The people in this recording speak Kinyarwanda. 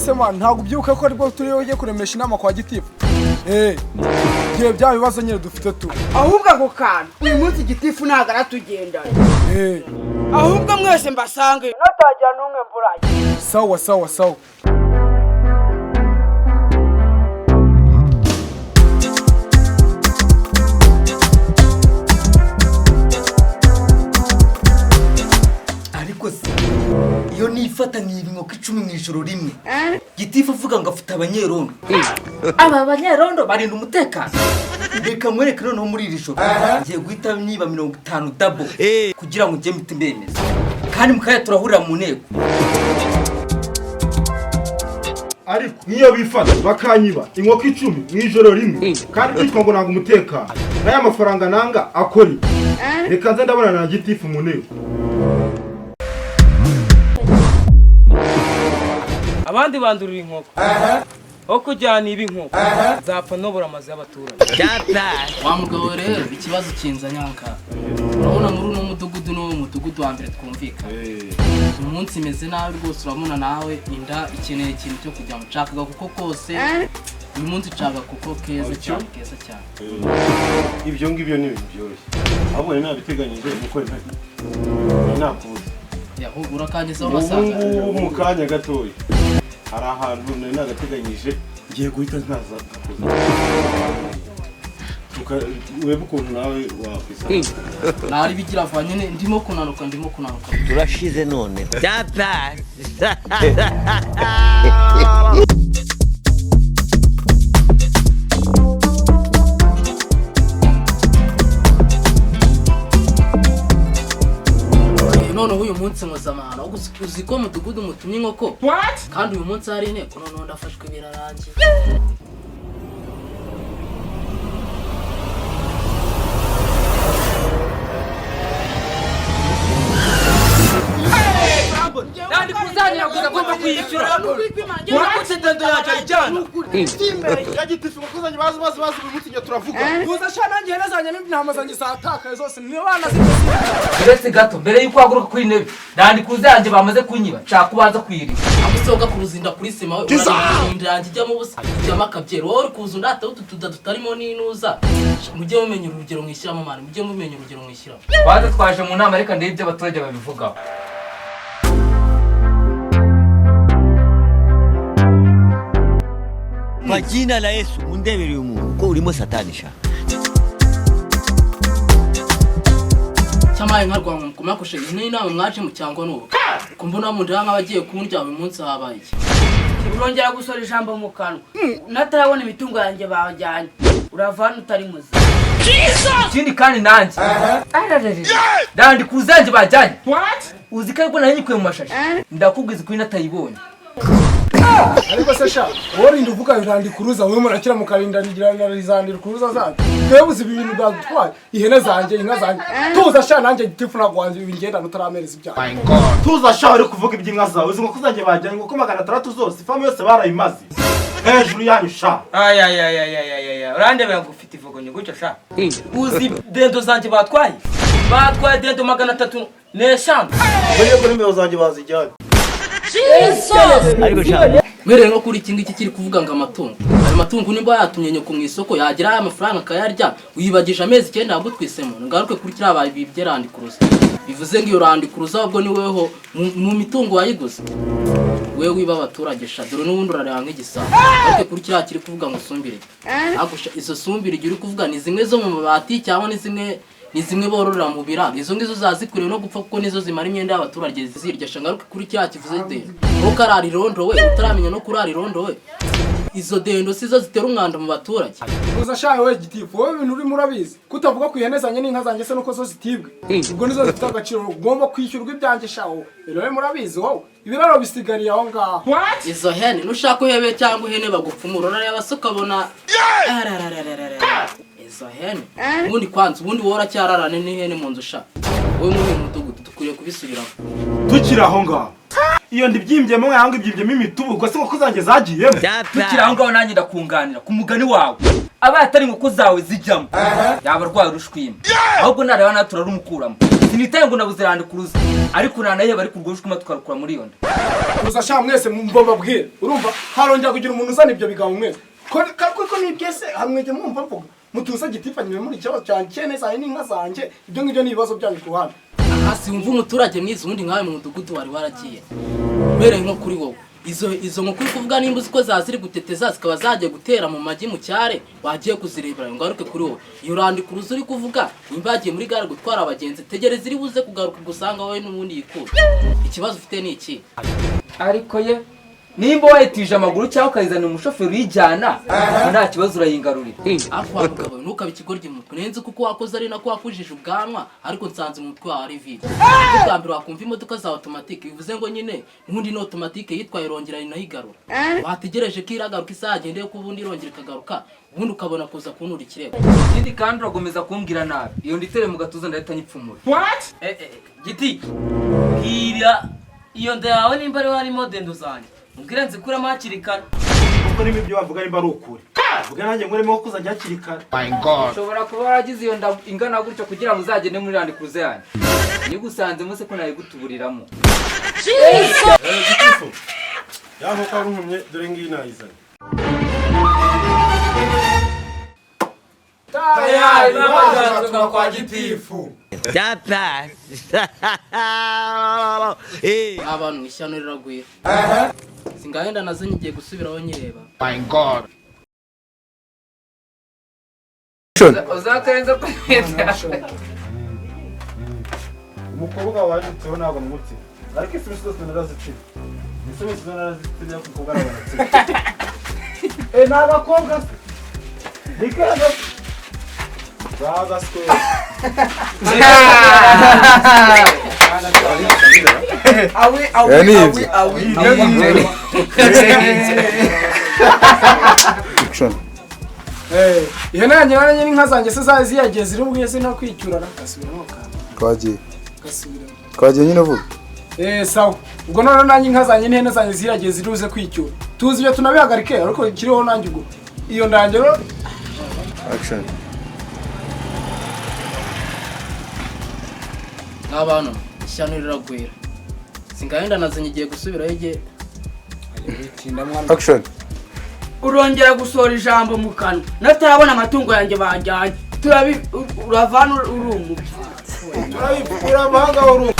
se man ntago byuka ko aribwo turiyo ugiye kuremesha inama kwa gitifu. Gihe bya bibazo nyine dufite tu. Ahubwo ako kana uyu munsi gitifu nagara tugendana. Ahubwo mwese mbasange notajya numwe mburaye. Sawa. Ariko se iyo nifata nk'inkoko 10 mu ijoro rimwe gitifu avuga ngo afite abanyerondo aba banyerondo barinda umutekano reka mwereke noneho muri iri joro ngiye guhita niba 50 double kugira ngo njye mbemeze kandi mukaya turahurira mu nteko. Ariko niyo bifata bakanyiba inkoko 10 mu ijoro rimwe kandi bitwa ngo nanga umutekano n'aya mafaranga nanga akori reka nze ndabona na gitifu mu nteko. Abandi bandurira inkoko aho kujyana ibi inkoko zapfa nobora amazi y'abaturage. Wa mugabo rero ikibazo kinza nyanka urabona muri uno mudugudu no mudugudu wa mbere twumvika umunsi meze nawe rwose uramuna nawe inda ikeneye ikintu cyo kujya mucakaga kuko kose uyu munsi caga kuko keza cyane. Ibyo ngibyo ni ibintu byoroshye ahubwo nabiteganyije nuko nakubuze yahugura kandi zo basaga mu kanya gatoya hari ahantu nari nagateganyije ngiye guhita nkaza weba ukuntu nawe wakwisa nari bigira vanyene ndimo kunanuka turashize none none uyu munsi mpuzamahanga uzi ko mudugudu mutumye inkoko kandi uyu munsi hari inteko none ndafashwe birarangiye. Nandi kuzanira kuza kwamba kuyishyura. Urakutse ndendo yaje ijana. Ya gitifu kuzanye bazi umunsi ngiye turavuga. Tuza shana ngiye nazanye n'intama zanjye sataka zose ni bana Uretse gato mbere yuko haguruka kuri intebe nandi kuzanje bamaze kunyiba nshaka kubanza kwiri amusoga kuruzinda kuri sima we urandanje ijya mu busa ijya akabyero wowe kuza ndata ututuda tutarimo n'inuza mujye mumenye urugero mwishyira mu mane mujye mumenye urugero mwishyira baza twaje mu nama reka ndebye abaturage babivugaho. Kwa jina la Yesu undebere umuntu ko urimo satanisha. Cyamaye nkarwa mukumakoshe ine inama mwaje mu cyangwa nuko kumbona mu ndanga bagiye kundya uyu munsi habaye urongera gusora ijambo mu kanwa natarabona imitungo yanjye bajyanye uravana utari muzi Ikindi kandi nanjye ndandi kuzanje bajyanye uzi ko nari nyikuye mu mashashi ndakubwiza kuri natayibonye. ariko se sha worinda uvuga irandi kuruza wewe murakira mukarindanira rizandira kuruza zanjye twebuze ibintu byadutwaye ihene zanjye inka zanjye tuza sha nanjye gitifu nagwanze ibingenda nutaramereza ibyaha. Tuza sha ari kuvuga iby'inka zawe uzi ngo kuzanye bajyanye ngo 600 zose ifamu yose barayimaze hejuru yanyu sha. Urandebera ngo ufite ivugonye gutyo sha. Uzi dendo zanjye batwaye dendo 300 n'eshanu. Buriye kuri meyo zanjye bazijyanye. Ariko cyane mere no kuri kingi kiri kuvuga ngo amatungo ayo matungo nimba yatumye nyoko mu isoko yagira aya mafaranga kayarya wibagije amezi 9 agutwisemo ngaruke kuri kira abaye bibyerandi kuruza bivuze ngo iyo randi kuruza ubwo ni weho mu mitungo wayiguze wewe wiba abaturage shadoro n'ubundi urareba nk'igisabo ariko kuri kira kiri kuvuga ngo sumbire agusha izo sumbire uri kuvuga ni zimwe zo mu mabati cyangwa ni zimwe bororera mu biraro izo ngizo zazikuriwe no gupfa kuko nizo zimara imyenda y'abaturage zirya shangaruke kuri cya kivuze de ko karari rondo we utaramenya no kurari rondo we izo dendo sizo zitera umwanda mu baturage. Uza sha we gitifu wowe ibintu uri murabizi kutavuga ku ihene zanjye n'inka zanjye se nuko zo zitibwe ubwo nizo zifite agaciro ugomba kwishyurwa ibyanjye shawo rero murabizi wowe ibiraro bisigariye aho ngaho. Izo hene nushaka uhebe cyangwa ihene bagupfumura urare abasukabona izo hene ubundi kwanza ubundi wora cyararane n'ihene mu nzu sha wowe muri mudugudu tukuriye kubisubiraho tukira aho ngaho iyo ndibyimbye mwe hanga ibyimbye imitubu ubwo se ngo kuzange zagiyemo tukira aho ngaho nanjye ndakunganira ku mugani wawe aba atari ngo zawe zijyamo yaba rwaye rushwima ahubwo nareba natura rumukuramo sinitaye ngo nabuze randi kuruza ariko uranaye bari kurwoshwa matwarukura muri yonda kuruza sha mwese mbomba bwira urumva harongera kugira umuntu uzana ibyo bigabo mwese ko ni byese hamwe je mumva mvuga mutuza gitifanywe muri cyo cyane neza n'inka zanje ibyo ngibyo ni ibibazo byanyu kuhana hasi umva umuturage mwiza ubundi nkawe mu mudugudu wari waragiye mbere nko kuri wowe izo nkoko kuvuga nimba uziko zaziri guteteza zikaba zagiye gutera mu magi mu cyare wagiye kuzirebera ngaruke kuri wowe iyo randi kuruza uri kuvuga nimba yagiye muri gare gutwara abagenzi tegereza iri buze kugaruka gusanga wowe n'ubundi yikura ikibazo ufite ni iki ariko ye nimba wayitije amaguru cyangwa ukayizana umushoferi uyijyana nta kibazo urayingarurira ariko wa mugabo ntukabe ikigoryi mu mutwe nenze kuko wakoze ari nako wakujije ubwanwa ariko nsanze mu mutwe wawe ari vide bwa mbere wakumva imodoka za automatique bivuze ngo nyine n'ubundi ni automatique yitwaye irongera inayigarura wategereje ko iragaruka isaha agendeye ko ubundi irongera ikagaruka ubundi ukabona kuza kunura ikirego ikindi kandi uragomeza kumbwira nabi iyo nditere mu gatuza ndahita nyipfumura giti bwira iyo nda yawe nimba ariho harimo dendo zanjye mubwire nzikuremo hakiri kare ubwo niba ibyo bavuga nimba ari ukuri vuga nanjye nguremo ko uzajya hakiri kare ushobora kuba waragize iyo nda ingana gutyo kugira ngo uzagende muri randi kuruze yanjye nigusanze muse ko nayigutuburiramo gitifu yaho ko runtumye dore ngiyi nayizanye tayari n'abajazwa kwa gitifu Japa. abantu ishyano riragwira singahenda nazo ngiye gusubiraho nyireba uzakarenza kwita umukobwa wanditseho ntabwo mutse ariko ifi zose naraziciye ifi zose naraziciye kuko barabatse ni abakobwa bikaga bagaswe ihe nanjye nanjye n'inka zanjye se zaje ziyagiye ziri ubwiye se no kwicyurana gasubiramo twagiye nyine vuga sawa ubwo none nanjye inka zanjye n'ihene zanjye ziragiye ziruze kwicyura tuzi ibyo tunabihagarike ariko kiriho nanjye ubwo iyo ndangero action abantu ishyano riragwira singahenda nazo ngiye gusubiraho igihe action urongera gusohora ijambo mu kanwa natarabona amatungo yanjye bajyanye uravana uri umubi turabipfura amahanga w'urundi